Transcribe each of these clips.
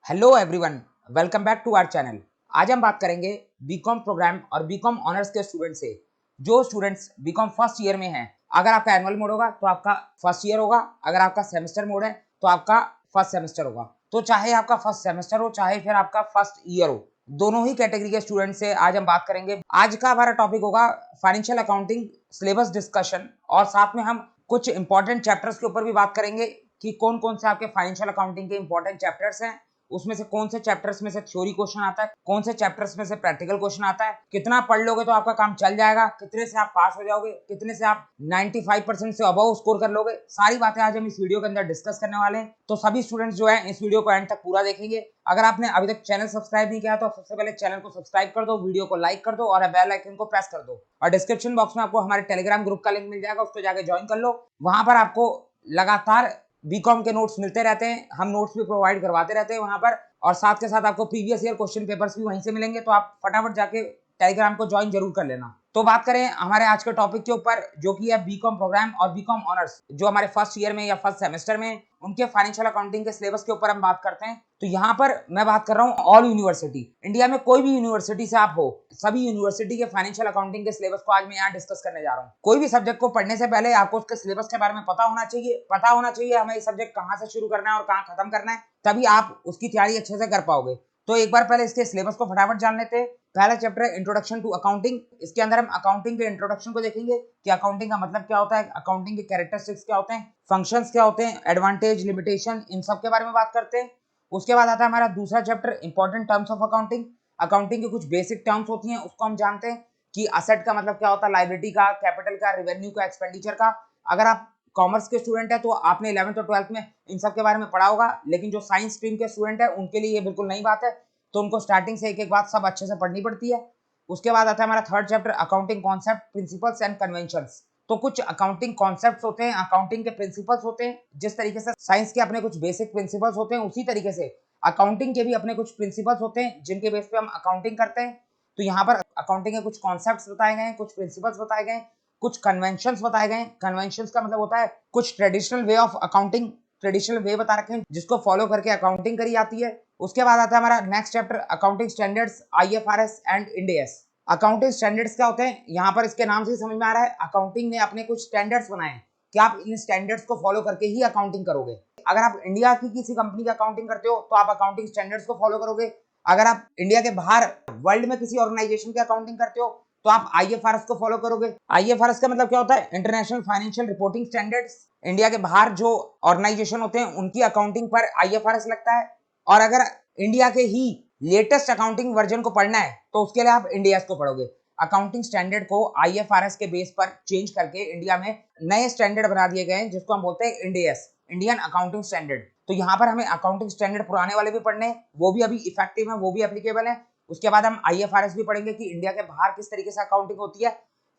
Hello everyone, welcome back to our channel. आज हम बात करेंगे बीकॉम प्रोग्राम और बीकॉम ऑनर्स के स्टूडेंट से। जो स्टूडेंट्स बीकॉम फर्स्ट ईयर में हैं, अगर आपका एनुअल मोड होगा तो आपका फर्स्ट ईयर होगा, अगर आपका सेमेस्टर मोड है तो आपका फर्स्ट सेमेस्टर होगा। तो चाहे आपका फर्स्ट सेमेस्टर हो चाहे फिर आपका फर्स्ट ईयर हो, दोनों ही कैटेगरी के स्टूडेंट से आज हम बात करेंगे। आज का हमारा टॉपिक होगा फाइनेंशियल अकाउंटिंग सिलेबस डिस्कशन, और साथ में हम कुछ इंपॉर्टेंट चैप्टर्स के ऊपर भी बात करेंगे कि कौन कौन से आपके फाइनेंशियल अकाउंटिंग के इंपॉर्टेंट चैप्टर्स हैं, उसमें से कौन से चैप्टर्स में से थ्योरी क्वेश्चन आता है, कौन से चैप्टर्स में से प्रैक्टिकल क्वेश्चन आता है, कितना पढ़ लोगे तो आपका काम चल जाएगा, कितने से आप पास हो जाओगे, कितने से आप 95% से अबव स्कोर कर लोगे। सारी बातें आज हम इस वीडियो के अंदर डिस्कस करने वाले हैं। तो सभी स्टूडेंट्स जो है इस वीडियो को एंड तक पूरा देखेंगे। अगर आपने अभी तक चैनल सब्सक्राइब नहीं किया तो सबसे पहले चैनल को सब्सक्राइब कर दो, वीडियो को लाइक कर दो और बेल आइकन को प्रेस कर दो। और डिस्क्रिप्शन बॉक्स में आपको हमारे टेलीग्राम ग्रुप का लिंक मिल जाएगा, उसको जाके ज्वाइन कर लो। वहां पर आपको लगातार बीकॉम के नोट्स मिलते रहते हैं, हम नोट्स भी प्रोवाइड करवाते रहते हैं वहां पर, और साथ के साथ आपको प्रीवियस ईयर क्वेश्चन पेपर्स भी वहीं से मिलेंगे। तो आप फटाफट जाके टेलीग्राम को ज्वाइन जरूर कर लेना। तो बात करें हमारे आज के टॉपिक के ऊपर, जो कि है बीकॉम प्रोग्राम और बीकॉम ऑनर्स, जो हमारे फर्स्ट ईयर में या फर्स्ट सेमेस्टर में उनके फाइनेंशियल अकाउंटिंग के सिलेबस के ऊपर हम बात करते हैं। तो यहाँ पर मैं बात कर रहा हूँ ऑल यूनिवर्सिटी, इंडिया में कोई भी यूनिवर्सिटी से आप हो, सभी यूनिवर्सिटी के फाइनेंशियल अकाउंटिंग के सिलेबस को आज मैं यहाँ डिस्कस करने जा रहा हूँ। कोई भी सब्जेक्ट को पढ़ने से पहले आपको उसके सिलेबस के बारे में पता होना चाहिए हमें ये सब्जेक्ट कहाँ से शुरू करना है और कहाँ खत्म करना है, तभी आप उसकी तैयारी अच्छे से कर पाओगे। तो एक बार पहले इसके सिलेबस को फटाफट जान लेते हैं। पहला चैप्टर है इंट्रोडक्शन टू अकाउंटिंग। इसके अंदर हम अकाउंटिंग के इंट्रोडक्शन को देखेंगे कि अकाउंटिंग का मतलब क्या होता है, अकाउंटिंग के कैरेक्टरिस्टिक्स क्या होते हैं, फंक्शंस क्या होते हैं, एडवांटेज, लिमिटेशन, इन सब के बारे में बात करते हैं। उसके बाद आता है हमारा दूसरा chapter important terms of accounting. Accounting की कुछ बेसिक टर्म्स होती हैं, उसको हम जानते हैं कि असेट का मतलब क्या होता है, लायबिलिटी का, कैपिटल का, रेवेन्यू का, एक्सपेंडिचर का। अगर आप कॉमर्स के स्टूडेंट है तो आपने 11th और 12th में इन सब के बारे में पढ़ा होगा, लेकिन जो साइंस स्ट्रीम के स्टूडेंट है उनके लिए ये बिल्कुल नई बात है, तो उनको स्टार्टिंग से एक एक बात सब अच्छे से पढ़नी पड़ती है। उसके बाद आता है हमारा third chapter accounting concept, principles and conventions. तो कुछ अकाउंटिंग कॉन्सेप्ट्स होते हैं, अकाउंटिंग के प्रिंसिपल्स होते हैं। जिस तरीके से साइंस के अपने कुछ बेसिक प्रिंसिपल्स होते हैं, उसी तरीके से अकाउंटिंग के भी अपने कुछ प्रिंसिपल्स होते हैं जिनके बेस पे हम अकाउंटिंग करते हैं। तो यहाँ पर अकाउंटिंग के कुछ कॉन्सेप्ट्स बताए गए हैं, कुछ प्रिंसिपल्स बताए गए हैं, कुछ कन्वेंशंस बताए गए। कन्वेंशंस का मतलब होता है कुछ traditional way of accounting, traditional way बता रखे हैं जिसको फॉलो करके अकाउंटिंग करी जाती है। उसके बाद आता है हमारा next chapter accounting standards, IFRS and end S. Accounting standards क्या होते हैं, यहाँ पर इसके नाम से ही समझ में आ रहा है, अकाउंटिंग ने अपने कुछ स्टैंडर्ड्स बनाए हैं कि आप इन स्टैंडर्ड्स को फॉलो करके ही अकाउंटिंग करोगे। अगर आप इंडिया की किसी कंपनी की अकाउंटिंग करते हो तो आप अकाउंटिंग स्टैंडर्ड्स को फॉलो करोगे। अगर आप इंडिया के बाहर वर्ल्ड में किसी ऑर्गेनाइजेशन की अकाउंटिंग करते हो तो आप आईएफआरएस को फॉलो करोगे। आईएफआरएस का मतलब क्या होता है, international financial reporting standards. India के बाहर जो ऑर्गेनाइजेशन होते हैं उनकी अकाउंटिंग पर आईएफआरएस लगता है। और अगर इंडिया के ही लेटेस्ट अकाउंटिंग वर्जन को पढ़ना है तो उसके लिए आप इंडिया को पढ़ोगे। अकाउंटिंग स्टैंडर्ड को आईएफआरएस के बेस पर चेंज करके इंडिया में नए स्टैंडर्ड बना दिए गए हैं जिसको हम बोलते हैं end S, Indian accounting standard. तो यहाँ पर हमें अकाउंटिंग स्टैंडर्ड पुराने वाले भी पढ़ने हैं, वो भी अभी इफेक्टिव है, वो भी एप्लीकेबल है। उसके बाद हम आईएफआरएस भी पढ़ेंगे कि इंडिया के बाहर किस तरीके से अकाउंटिंग होती है।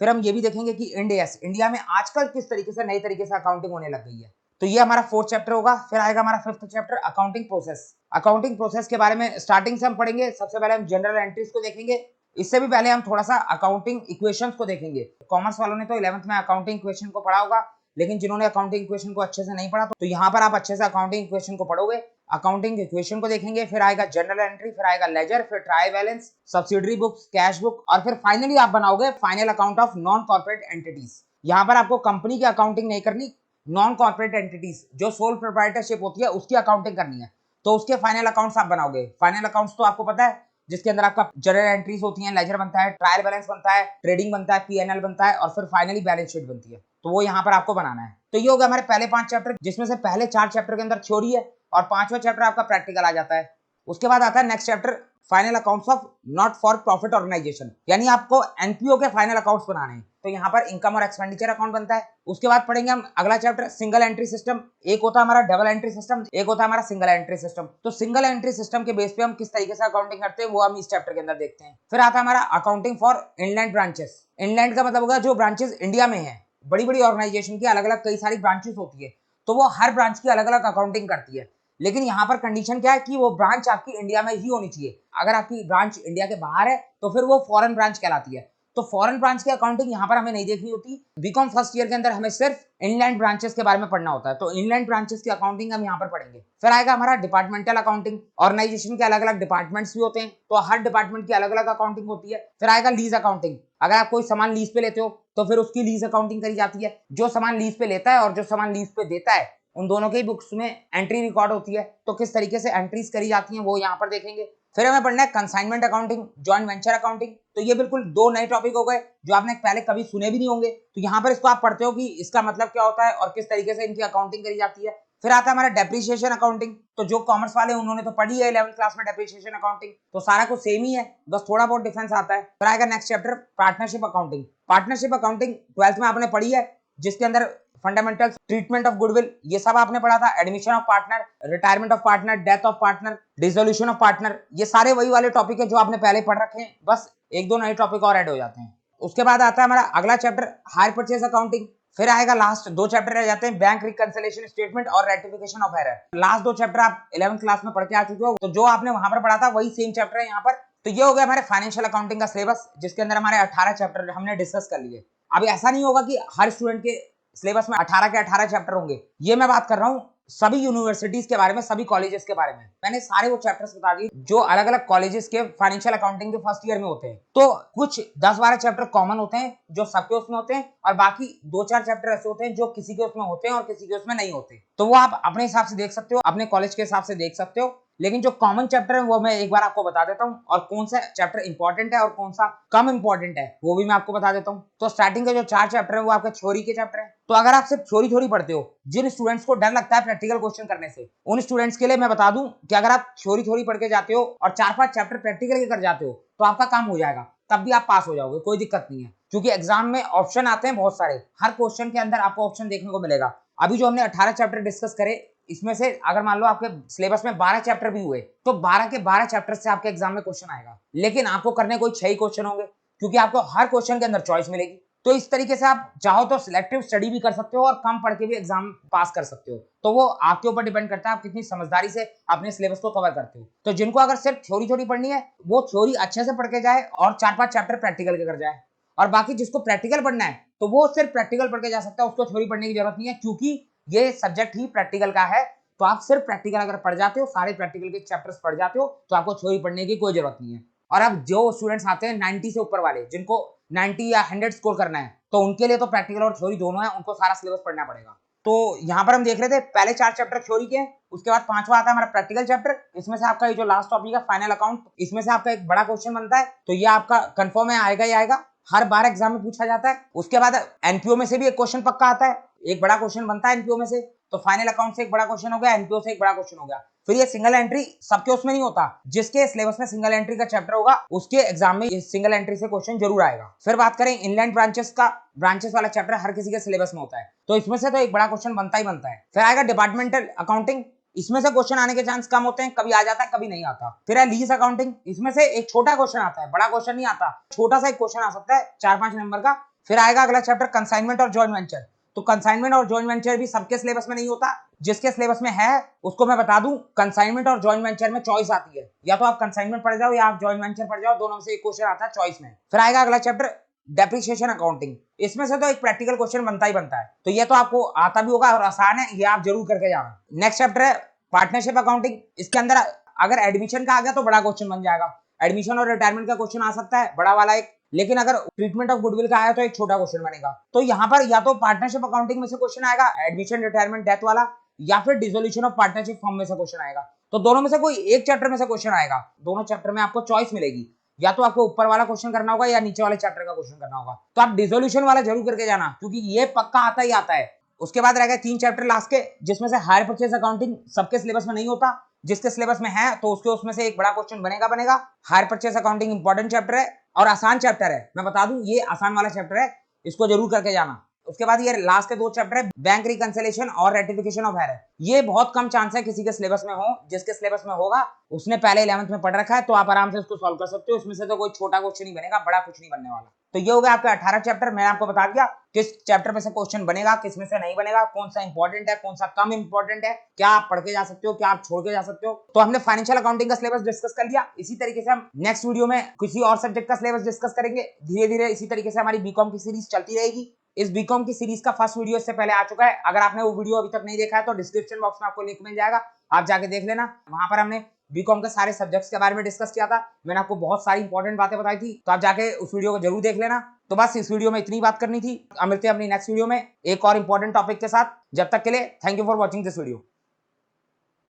फिर हम ये भी देखेंगे कि इंड एस, इंडिया में आजकल किस तरीके से नए तरीके से अकाउंटिंग होने लग गई है। तो ये हमारा फोर्थ चैप्टर होगा। फिर आएगा हमारा fifth chapter accounting process. Accounting process के बारे में स्टार्टिंग से हम पढ़ेंगे। सबसे पहले हम जनरल एंट्रीज को देखेंगे, इससे भी पहले हम थोड़ा सा अकाउंटिंग इक्वेशंस को देखेंगे। कॉमर्स वालों ने तो 11th में अकाउंटिंग इक्वेशन को पढ़ा होगा, लेकिन जिन्होंने अकाउंटिंग इक्वेशन को अच्छे से नहीं पढ़ा तो यहाँ पर आप अच्छे से अकाउंटिंग इक्वेशन को पढ़ोगे। अकाउंटिंग इक्वेशन को देखेंगे, फिर आएगा जनरल एंट्री, फिर आएगा लेजर, फिर trial balance, subsidiary books, cash book, और फिर फाइनली आप बनाओगे final account of non corporate entities. यहाँ पर आपको कंपनी की अकाउंटिंग नहीं करनी, नॉन कॉर्पोरेट एंटिटीज जो सोल प्रोप्राइटरशिप होती है उसकी अकाउंटिंग करनी है। तो उसके फाइनल अकाउंट्स आप बनाओगे। फाइनल अकाउंट्स तो आपको पता है, जिसके अंदर आपका जनरल एंट्रीज होती हैं, लेजर बनता है, ट्रायल बैलेंस बनता है, ट्रेडिंग बनता है, पीएनएल बनता है, और फिर फाइनली बैलेंस शीट बनती है। तो वो यहाँ पर आपको बनाना है। तो ये हो गया हमारे पहले 5 चैप्टर, जिसमें से पहले 4 चैप्टर के अंदर थ्योरी है और 5वां चैप्टर आपका प्रैक्टिकल आ जाता है। उसके बाद आता है next chapter final accounts of not for profit organisation, यानी आपको एनपीओ के फाइनल अकाउंट्स बनाने हैं। तो यहाँ पर इनकम और एक्सपेंडिचर अकाउंट बनता है। उसके बाद पढ़ेंगे हम अगला चैप्टर सिंगल एंट्री सिस्टम। एक होता है हमारा डबल एंट्री सिस्टम, एक होता है हमारा सिंगल एंट्री सिस्टम। तो सिंगल एंट्री सिस्टम के बेस पे हम किस तरीके से अकाउंटिंग करते हैं वो हम इस चैप्टर के अंदर देखते हैं। फिर आता है हमारा accounting for inland branches. Inland का मतलब होगा जो ब्रांचेस इंडिया में है, बड़ी बड़ी ऑर्गेनाइजेशन की अलग अलग कई सारी ब्रांचेस होती है, तो वो हर ब्रांच की अलग अलग अकाउंटिंग करती है। लेकिन यहाँ पर कंडीशन क्या है कि वो ब्रांच आपकी इंडिया में ही होनी चाहिए। अगर आपकी ब्रांच इंडिया के बाहर है तो फिर वो फॉरेन ब्रांच कहलाती है। तो फॉरेन ब्रांच की अकाउंटिंग यहाँ पर हमें नहीं देखनी होती। बीकॉम फर्स्ट ईयर के अंदर हमें सिर्फ इनलैंड ब्रांचेस के बारे में पढ़ना होता है, तो इनलैंड ब्रांचेस की अकाउंटिंग हम यहाँ पर पढ़ेंगे। फिर आएगा हमारा डिपार्टमेंटल अकाउंटिंग। ऑर्गेनाइजेशन के अलग अलग डिपार्टमेंट्स भी होते हैं, तो हर डिपार्टमेंट की अलग अलग अकाउंटिंग होती है। फिर आएगा लीज अकाउंटिंग। अगर आप कोई सामान लीज पे लेते हो तो फिर उसकी लीज अकाउंटिंग करी जाती है। जो सामान लीज पे लेता है और जो सामान लीज पे देता है, उन दोनों के बुक्स में एंट्री रिकॉर्ड होती है, तो किस तरीके से एंट्रीज करी जाती हैं वो यहाँ पर देखेंगे। फिर हमें पढ़ना है consignment accounting, joint venture accounting. तो ये बिल्कुल दो नए टॉपिक हो गए जो आपने पहले कभी सुने भी नहीं होंगे, तो यहाँ पर इसको आप पढ़ते हो कि इसका मतलब क्या होता है और किस तरीके से इनकी अकाउंटिंग करी जाती है। फिर आता है हमारा डेप्रिसिएशन अकाउंटिंग। तो जो कॉमर्स वाले उन्होंने तो पढ़ी है 11th क्लास में डेप्रिसिएशन अकाउंटिंग, तो सारा कुछ सेम ही है, बस थोड़ा बहुत डिफरेंस आता है। फिर आएगा next chapter partnership accounting. Partnership accounting 12th में आपने पढ़ी है, जिसके अंदर फंडामेंटल, ट्रीटमेंट ऑफ गुडविल, ये सब आपने पढ़ा था। Admission of partner, retirement of partner, death of partner, dissolution of partner, ये सारे वही वाले टॉपिक है जो आपने पहले पढ़ रखे हैं, बस एक दो नए टॉपिक और ऐड हो जाते हैं। उसके बाद आता है हमारा अगला चैप्टर हायर परचेज अकाउंटिंग। फिर आएगा लास्ट दो चैप्टर रह जाते हैं, बैंक रिकंसिलिएशन स्टेटमेंट और रेक्टिफिकेशन ऑफ एरर। लास्ट दो चैप्टर आप 11th क्लास में पढ़ के आ चुके हो, तो जो आपने वहां पर पढ़ा था वही सेम चैप्टर है यहाँ पर। तो ये हो गया हमारे फाइनेंशियल अकाउंटिंग का सिलेबस, जिसके अंदर हमारे 18 चैप्टर हमने डिस्कस कर लिए। अब ऐसा नहीं होगा कि हर स्टूडेंट के सिलेबस में 18 के 18 चैप्टर होंगे, ये मैं बात कर रहा हूँ सभी यूनिवर्सिटीज के बारे में, सभी कॉलेजेस के बारे में। मैंने सारे वो चैप्टर्स बता दिए जो अलग अलग कॉलेजेस के फाइनेंशियल अकाउंटिंग के फर्स्ट ईयर में होते हैं। तो कुछ 10-12 चैप्टर कॉमन होते हैं जो सबके उसमें होते हैं, और बाकी 2-4 चैप्टर ऐसे होते हैं जो किसी के उसमें होते हैं और किसी के उसमें नहीं होते। तो वो आप अपने हिसाब से देख सकते हो, अपने कॉलेज के हिसाब से देख सकते हो, लेकिन जो कॉमन चैप्टर है वो मैं एक बार आपको बता देता हूँ, और कौन सा चैप्टर इंपॉर्टेंट है और कौन सा कम इंपॉर्टेंट है वो भी मैं आपको बता देता हूँ। तो स्टार्टिंग के जो 4 चैप्टर है वो आपके थ्योरी के चैप्टर है। तो अगर आप सिर्फ थ्योरी पढ़ते हो, जिन स्टूडेंट्स को डर लगता है प्रैक्टिकल क्वेश्चन करने से, उन स्टूडेंट्स के लिए मैं बता दूं कि अगर आप थ्योरी पढ़ के जाते हो और 4-5 चैप्टर प्रैक्टिकल के कर जाते हो तो आपका काम हो जाएगा, तब भी आप पास हो जाओगे, कोई दिक्कत नहीं है। क्योंकि एग्जाम में ऑप्शन आते हैं बहुत सारे, हर क्वेश्चन के अंदर आपको ऑप्शन देखने को मिलेगा। अभी जो हमने 18 चैप्टर डिस्कस करे, इसमें से अगर मान लो आपके सिलेबस में 12 चैप्टर भी हुए, तो 12 के 12 चैप्टर से आपके एग्जाम में क्वेश्चन आएगा, लेकिन आपको करने कोई 6 ही क्वेश्चन होंगे, क्योंकि आपको हर क्वेश्चन के अंदर चॉइस मिलेगी। तो इस तरीके से आप चाहो तो सिलेक्टिव स्टडी भी कर सकते हो और कम पढ़ के भी एग्जाम पास कर सकते हो। तो वो आपके ऊपर डिपेंड करता है आप कितनी समझदारी से अपने सिलेबस को कवर करते हो। तो जिनको अगर सिर्फ थ्योरी पढ़नी है, वो थ्योरी अच्छे से पढ़ के जाए और 4-5 चैप्टर प्रैक्टिकल के कर जाए, और बाकी जिसको प्रैक्टिकल पढ़ना है तो वो सिर्फ प्रैक्टिकल पढ़ के जा सकता है, उसको थ्योरी पढ़ने की जरूरत नहीं है, क्योंकि ये सब्जेक्ट ही प्रैक्टिकल का है। तो आप सिर्फ प्रैक्टिकल अगर पढ़ जाते हो, सारे प्रैक्टिकल के चैप्टर्स पढ़ जाते हो, तो आपको थ्योरी पढ़ने की कोई जरूरत नहीं है। और अब जो स्टूडेंट्स आते हैं 90 से ऊपर वाले, जिनको 90 या 100 स्कोर करना है, तो उनके लिए तो प्रैक्टिकल और थ्योरी दोनों है, उनको सारा सिलेबस पढ़ना पड़ेगा। तो यहाँ पर हम देख रहे थे पहले 4 चैप्टर थ्योरी के, उसके बाद 5वां आता है हमारा प्रैक्टिकल चैप्टर। इसमें से आपका ये जो लास्ट टॉपिक है फाइनल अकाउंट, इसमें से आपका एक बड़ा क्वेश्चन बनता है, तो ये आपका कंफर्म है, आएगा ही आएगा, हर बार एग्जाम में पूछा जाता है। उसके बाद एनपीओ में से भी एक क्वेश्चन पक्का आता है, एक बड़ा क्वेश्चन बनता है एनपीओ में से। तो फाइनल अकाउंट से एक बड़ा क्वेश्चन हो गया, एनपीओ से एक बड़ा क्वेश्चन हो गया। फिर ये सिंगल एंट्री सबके उसमें नहीं होता, जिसके सिलेबस में सिंगल एंट्री का चैप्टर होगा उसके एग्जाम में सिंगल एंट्री से क्वेश्चन जरूर आएगा। फिर बात करें इनलैंड ब्रांचेस का, ब्रांचेस वाला चैप्टर हर किसी के सिलेबस में होता है, तो इसमें से तो एक बड़ा क्वेश्चन बनता ही बनता है। फिर आएगा डिपार्टमेंटल अकाउंटिंग, इसमें से क्वेश्चन आने के चांस कम होते हैं, कभी आ जाता है कभी नहीं आता। फिर है लीज अकाउंटिंग, इसमें से एक छोटा क्वेश्चन आता है, बड़ा क्वेश्चन नहीं आता, छोटा सा एक क्वेश्चन आ सकता है 4-5 नंबर का। फिर आएगा अगला चैप्टर कंसाइनमेंट और जॉइंट वेंचर। तो कंसाइनमेंट और जॉइंट वेंचर भी सबके सिलेबस में नहीं होता, जिसके सिलेबस में है उसको मैं बता दूं, कंसाइनमेंट और जॉइंट वेंचर में चॉइस आती है, या तो आप कंसाइनमेंट पढ़ जाओ या आप जॉइंट वेंचर पढ़ जाओ, दोनों में से एक क्वेश्चन आता है चॉइस में। फिर आएगा अगला चैप्टर डेप्रिसिएशन अकाउंटिंग, इसमें से तो एक प्रैक्टिकल क्वेश्चन बनता ही बनता है, तो ये तो आपको आता भी होगा और आसान है, ये आप जरूर करके जाना। नेक्स्ट चैप्टर है पार्टनरशिप अकाउंटिंग, इसके अंदर अगर एडमिशन का आ गया तो बड़ा क्वेश्चन बन जाएगा, एडमिशन और रिटायरमेंट का क्वेश्चन आ सकता है बड़ा वाला एक, लेकिन अगर ट्रीटमेंट ऑफ गुडविल का आया तो एक छोटा क्वेश्चन बनेगा। तो यहाँ पर या तो पार्टनरशिप अकाउंटिंग में से क्वेश्चन आएगा एडमिशन रिटायरमेंट डेथ वाला, या फिर डिसोल्यूशन ऑफ पार्टनरशिप फॉर्म में से क्वेश्चन आएगा। तो दोनों में से कोई एक चैप्टर में से क्वेश्चन आएगा, दोनों चैप्टर में आपको चॉइस मिलेगी, या तो आपको ऊपर वाला क्वेश्चन करना होगा या नीचे वाले चैप्टर का क्वेश्चन करना होगा। तो आप डिसोल्यूशन वाला जरूर करके जाना, क्योंकि ये पक्का आता ही आता है। उसके बाद रह गए 3 चैप्टर लास्ट के, जिसमें से हायर परचेज अकाउंटिंग सबके सिलेबस में नहीं होता, जिसके सिलेबस में है तो उसके उसमें से एक बड़ा क्वेश्चन बनेगा। Hire purchase accounting important chapter है और आसान चैप्टर है, मैं बता दूं ये आसान वाला चैप्टर है, इसको जरूर करके जाना। उसके बाद ये लास्ट के 2 चैप्टर है बैंक रिकंसिलिएशन और रेटिफिकेशन ऑफ एरर। ये बहुत कम चांस है किसी के सिलेबस में हो, जिसके सिलेबस में होगा उसने पहले 11th में पढ़ रखा है, तो आप आराम से उसको सॉल्व कर सकते हो। इसमें से तो कोई छोटा क्वेश्चन नहीं बनेगा, बड़ा कुछ नहीं बनने वाला। तो ये हो गया आपका 18 चैप्टर। मैंने आपको बता दिया किस चैप्टर में से क्वेश्चन बनेगा, किस में से नहीं बनेगा, कौन सा इंपॉर्टेंट है, कौन सा कम इंपॉर्टेंट है, क्या आप पढ़ के जा सकते हो, क्या आप छोड़ के जा सकते हो। तो हमने फाइनेंशियल अकाउंटिंग का सिलेबस डिस्कस कर लिया। इसी तरीके से हम नेक्स्ट वीडियो में किसी और सब्जेक्ट का सिलेबस डिस्कस करेंगे। धीरे धीरे इसी तरीके से हमारी बीकॉम की सीरीज चलती रहेगी। इस बीकॉम की सीरीज का फर्स्ट वीडियो इससे पहले आ चुका है। अगर आपने वो वीडियो अभी तक नहीं देखा है तो डिस्क्रिप्शन बॉक्स में आपको लिंक मिल जाएगा, आप जाके देख लेना। वहां पर हमने बीकॉम के सारे सब्जेक्ट्स के बारे में डिस्कस किया था। मैंने आपको बहुत सारी इंपॉर्टेंट बातें बताई थी, तो आप जाके उस वीडियो को जरूर देख लेना। तो बस इस वीडियो में इतनी बात करनी थी। अब मिलते हैं अपनी नेक्स्ट वीडियो में एक और इंपॉर्टेंट टॉपिक के साथ। जब तक के लिए thank you for watching this video.